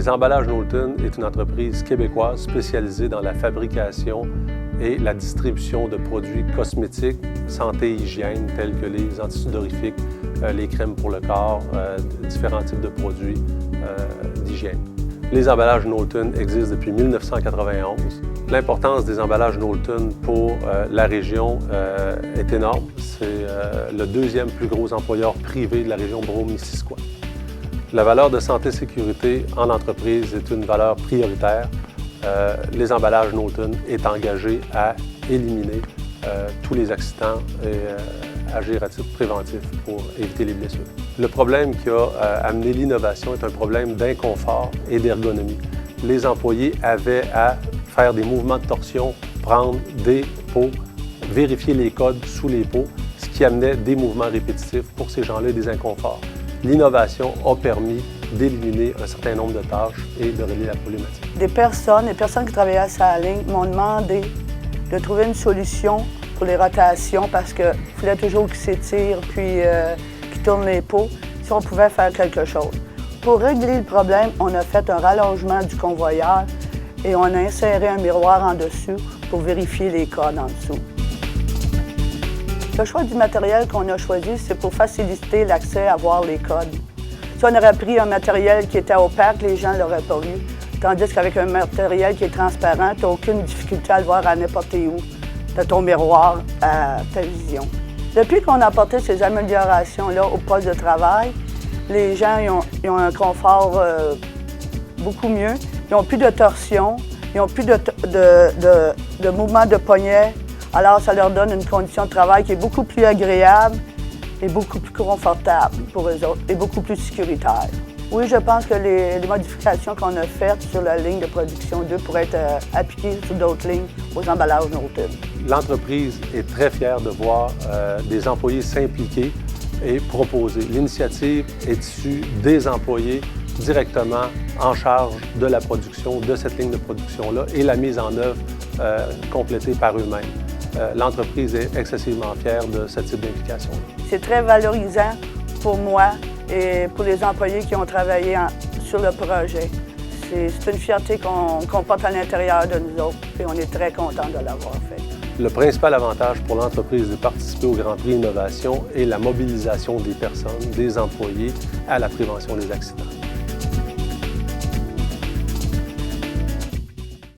Les Emballages Knowlton est une entreprise québécoise spécialisée dans la fabrication et la distribution de produits cosmétiques, santé et hygiène, tels que les antisudorifiques, les crèmes pour le corps, différents types de produits d'hygiène. Les Emballages Knowlton existent depuis 1991. L'importance des Emballages Knowlton pour la région est énorme. C'est le deuxième plus gros employeur privé de la région Brome-Missisquoi. La valeur de santé et sécurité en entreprise est une valeur prioritaire. Les Emballages Knowlton est engagé à éliminer tous les accidents et agir à titre préventif pour éviter les blessures. Le problème qui a amené l'innovation est un problème d'inconfort et d'ergonomie. Les employés avaient à faire des mouvements de torsion, prendre des pots, vérifier les codes sous les pots, ce qui amenait des mouvements répétitifs pour ces gens-là et des inconforts. L'innovation a permis d'éliminer un certain nombre de tâches et de régler la problématique. Les personnes qui travaillaient à la ligne m'ont demandé de trouver une solution pour les rotations parce qu'il fallait toujours qu'ils s'étirent puis qu'ils tournent les pots, si on pouvait faire quelque chose. Pour régler le problème, on a fait un rallongement du convoyeur et on a inséré un miroir en dessus pour vérifier les codes en dessous. Le choix du matériel qu'on a choisi, c'est pour faciliter l'accès à voir les codes. Si on aurait pris un matériel qui était opaque, les gens ne l'auraient pas vu. Tandis qu'avec un matériel qui est transparent, tu n'as aucune difficulté à le voir à n'importe où. Tu as ton miroir à ta vision. Depuis qu'on a apporté ces améliorations-là au poste de travail, les gens ils ont un confort beaucoup mieux. Ils n'ont plus de torsion, ils n'ont plus de mouvement de poignet. Alors, ça leur donne une condition de travail qui est beaucoup plus agréable et beaucoup plus confortable pour eux autres et beaucoup plus sécuritaire. Oui, je pense que les modifications qu'on a faites sur la ligne de production 2 pourraient être appliquées sur d'autres lignes aux emballages Knowlton. L'entreprise est très fière de voir des employés s'impliquer et proposer. L'initiative est issue des employés directement en charge de la production de cette ligne de production-là et la mise en œuvre complétée par eux-mêmes. L'entreprise est excessivement fière de ce type d'implication. C'est très valorisant pour moi et pour les employés qui ont travaillé sur le projet. C'est une fierté qu'on porte à l'intérieur de nous autres et on est très contents de l'avoir fait. Le principal avantage pour l'entreprise de participer au Grand Prix Innovation est la mobilisation des personnes, des employés à la prévention des accidents.